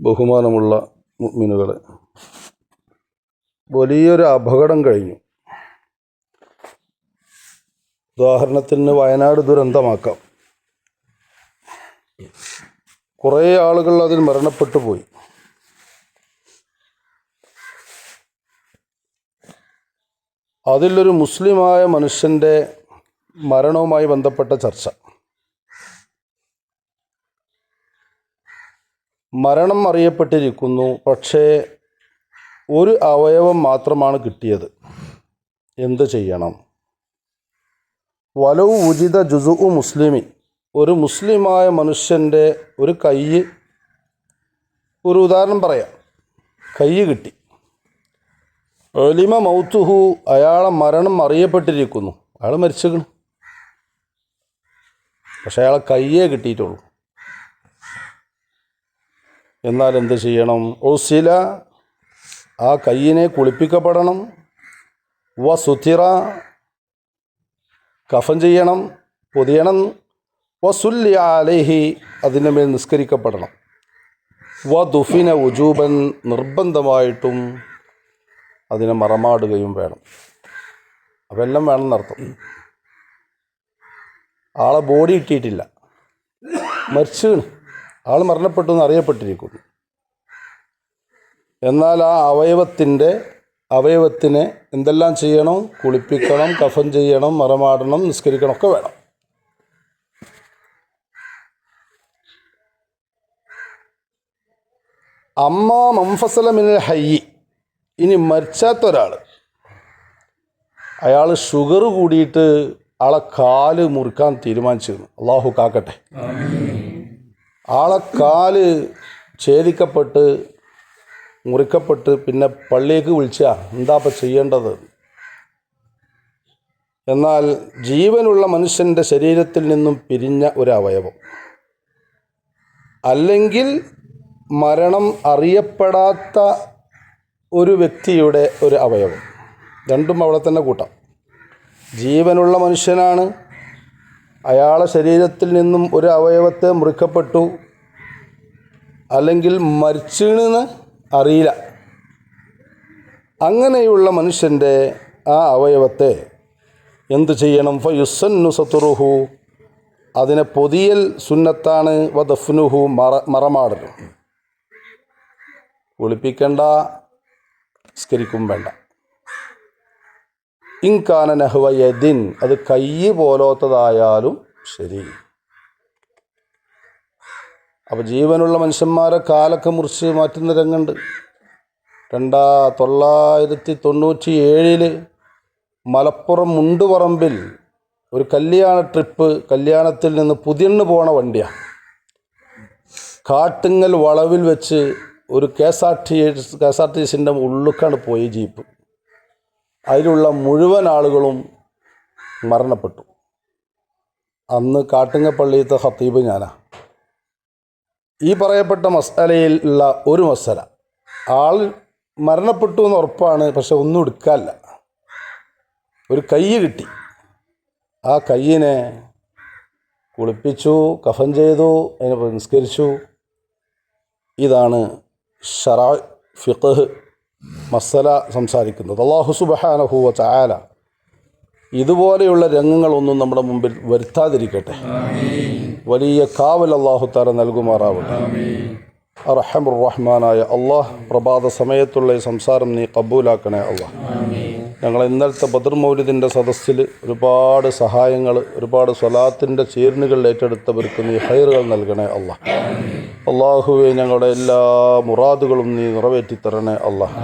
ബഹുമാനമുള്ള മുഅ്മിനുകളെ, വലിയൊരു അപകടം കഴിഞ്ഞു. ഉദാഹരണത്തിന് വയനാട് ദുരന്തമാക്കാം. കുറേ ആളുകൾ അതിൽ മരണപ്പെട്ടു പോയി. അതിലൊരു മുസ്ലിമായ മനുഷ്യൻ്റെ മരണവുമായി ബന്ധപ്പെട്ട ചർച്ച. മരണം അറിയപ്പെട്ടിരിക്കുന്നു, പക്ഷേ ഒരു അവയവം മാത്രമാണ് കിട്ടിയത്. എന്ത് ചെയ്യണം? വലൗ ഉജിത ജുസുഉ മുസ്ലിമി, ഒരു മുസ്ലിമായ മനുഷ്യൻ്റെ ഒരു കൈ, ഒരു ഉദാഹരണം പറയാം, കൈ കിട്ടി. ഒലിമ മൗത്തുഹു, അയാളെ മരണം അറിയപ്പെട്ടിരിക്കുന്നു, അയാൾ മരിച്ചിരിക്കുന്നു, പക്ഷെ അയാളെ കയ്യേ കിട്ടിയിട്ടുള്ളൂ. എന്നാൽ എന്ത് ചെയ്യണം? ഉസില, ആ കയ്യിനെ കുളിപ്പിക്കപ്പെടണം. വ സുത്തിറ, കഫൻ ചെയ്യണം, പൊതിയണം. വ സുല്ലി അലൈഹി, അതിൻ്റെ മേൽ നിസ്കരിക്കപ്പെടണം. വ ദുഫിന ഉജൂബൻ, നിർബന്ധമായിട്ടും അതിനെ മറമാടുകയും വേണം. അപ്പം എല്ലാം വേണമെന്നർത്ഥം. ആളെ ബോഡി കിട്ടിയിട്ടില്ല, മരിച്ചു, ആൾ മരണപ്പെട്ടു എന്ന് അറിയപ്പെട്ടിരിക്കുന്നു. എന്നാൽ ആ അവയവത്തിനെ എന്തെല്ലാം ചെയ്യണം? കുളിപ്പിക്കണം, കഫൻ ചെയ്യണം, മറമാടണം, നിസ്കരിക്കണം, ഒക്കെ വേണം. അമ്മാ മൻഫസല മിനൽ ഹയ്യി, ഇനി മരിച്ചാത്തൊരാൾ, അയാൾ ഷുഗർ കൂടിയിട്ട് ആളെ കാല് മുറിക്കാൻ തീരുമാനിച്ചിരുന്നു. അള്ളാഹു കാക്കട്ടെ. ആളെ കാല് ഛേദിക്കപ്പെട്ട് മുറിക്കപ്പെട്ട് പിന്നെ പള്ളിയേക്ക് വിളിച്ചാ എന്താ ഇപ്പം ചെയ്യേണ്ടത്? എന്നാൽ ജീവനുള്ള മനുഷ്യൻ്റെ ശരീരത്തിൽ നിന്നും പിരിഞ്ഞ ഒരു അവയവം, അല്ലെങ്കിൽ മരണം അറിയപ്പെടാത്ത ഒരു വ്യക്തിയുടെ ഒരു അവയവം, രണ്ടും അവിടെ തന്നെ കൂട്ടാം. ജീവനുള്ള മനുഷ്യനാണ്, അയാളെ ശരീരത്തിൽ നിന്നും ഒരു അവയവത്തെ മുറിക്കപ്പെട്ടു, അല്ലെങ്കിൽ മരിച്ചെന്ന് അറിയില്ല. അങ്ങനെയുള്ള മനുഷ്യൻ്റെ ആ അവയവത്തെ എന്തു ചെയ്യണം? ഫയുസന്നു സത്തുറുഹു, അതിനെ പൊതിയൽ സുന്നത്താണ്. വദഫ്നുഹു, മറമാടലും. കുളിപ്പിക്കേണ്ട, സ്കരിക്കും വേണ്ട. ഇൻകാന നഹ്വ യദിൻ, അത് കൈ പോലത്തതായാലും ശരി. അപ്പോൾ ജീവനുള്ള മനുഷ്യന്മാരെ കാലൊക്കെ മുറിച്ച് മാറ്റുന്ന രംഗമുണ്ട്. 1997 മലപ്പുറം മുണ്ടുപറമ്പിൽ ഒരു കല്യാണ ട്രിപ്പ്, കല്യാണത്തിൽ നിന്ന് പുതിയണ്ണ് പോണ വണ്ടിയാണ്. കാട്ടുങ്ങൽ വളവിൽ വെച്ച് ഒരു KSRTCൻ്റെ ഉള്ളിലേക്കാണ് പോയി ജീപ്പ്. അതിലുള്ള മുഴുവൻ ആളുകളും മരണപ്പെട്ടു. അന്ന് കാട്ടുങ്ങപ്പള്ളിയിലത്തെ ഖത്തീബ് ഞാനാ. ഈ പറയപ്പെട്ട മസ്അലയിൽ ഉള്ള ഒരു മസ്അല, ആൾ മരണപ്പെട്ടു എന്ന് ഉറപ്പാണ്, പക്ഷെ ഒന്നും എടുക്കാനില്ല. ഒരു കൈ കിട്ടി, ആ കയ്യിനെ കുളിപ്പിച്ചു, കഫൻ ചെയ്തു, അതിനെ നിസ്കരിച്ചു. ഇതാണ് ശറഅ ഫിഖ്ഹ് മസ്അല സംസാരിക്കുന്നത്. അല്ലാഹു സുബ്ഹാനഹു വ തആല ഇതുപോലെയുള്ള രംഗങ്ങളൊന്നും നമ്മുടെ മുമ്പിൽ വരുത്താതിരിക്കട്ടെ. വലിയ കാവൽ അല്ലാഹു തആല നൽകുമാറാവട്ടെ. അർഹമുർ റഹ്മാനായ അല്ലാഹ്, പ്രഭാത സമയത്തുള്ള ഈ സംസാരം നീ കബൂലാക്കണേ അല്ലാഹ്. ഞങ്ങൾ ഇന്നലത്തെ ബദർ മൗലിദിൻ്റെ സദസ്സിൽ ഒരുപാട് സഹായങ്ങൾ, ഒരുപാട് സ്വലാത്തിൻ്റെ ചേരുന്നുകൾ ഏറ്റെടുത്തവർക്ക് നീ ഹൈറുകൾ നൽകണേ അല്ലാഹ്. അല്ലാഹുവേ, ഞങ്ങളുടെ എല്ലാ മുറാദുകളും നീ നിറവേറ്റിത്തരണേ അല്ലാഹ്.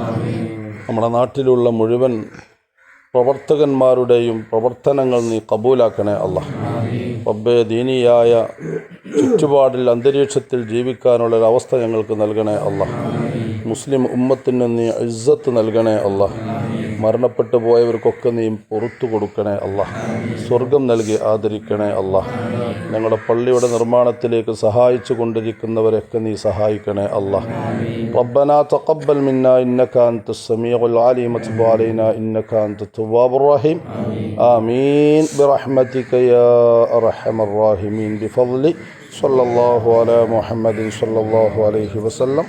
നമ്മുടെ നാട്ടിലുള്ള മുഴുവൻ പ്രവർത്തകന്മാരുടെയും പ്രവർത്തനങ്ങൾ നീ കബൂലാക്കണേ അല്ലാഹ്. റബ്ബേ, ദീനിയായ ചുറ്റുപാടിൽ അന്തരീക്ഷത്തിൽ ജീവിക്കാനുള്ളൊരവസ്ഥ ഞങ്ങൾക്ക് നൽകണേ അല്ലാഹ്. മുസ്ലിം ഉമ്മത്തിന് നീ ഇസ്സത്ത് നൽകണേ അല്ലാഹ്. മരണപ്പെട്ടു പോയവർക്കൊക്കെ നീ പുറത്തു കൊടുക്കണേ അല്ലാഹ്. സ്വർഗം നൽകി ആദരിക്കണേ അല്ലാഹ്. ഞങ്ങളുടെ പള്ളിയുടെ നിർമ്മാണത്തിലേക്ക് സഹായിച്ചു കൊണ്ടിരിക്കുന്നവരൊക്കെ നീ സഹായിക്കണേ അല്ലാഹ്. റബ്ബനാ തഖബ്ബൽ മിന്നാ ഇന്നക അൻതസ് സമീഉൽ അലീം വതുബ് അലൈനാ ഇന്നക അൻതത് തവ്വാബുർ റഹീം. ആമീൻ ബിറഹ്മതിക യാ അർഹമർ റഹീമീൻ ബിഫദ്ലി സ്വല്ലല്ലാഹു അലാ മുഹമ്മദിൻ സ്വല്ലല്ലാഹു അലൈഹി വസല്ലം.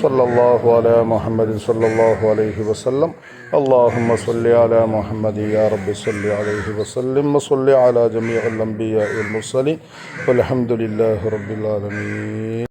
സല്ലല്ലാഹു അലാ മുഹമ്മദിൻ സല്ലല്ലാഹു അലൈഹി വസല്ലം. اللهم صل على محمد يا رب صل عليه وسلم وصل على جميع الأنبياء والمرسلين والحمد لله رب العالمين.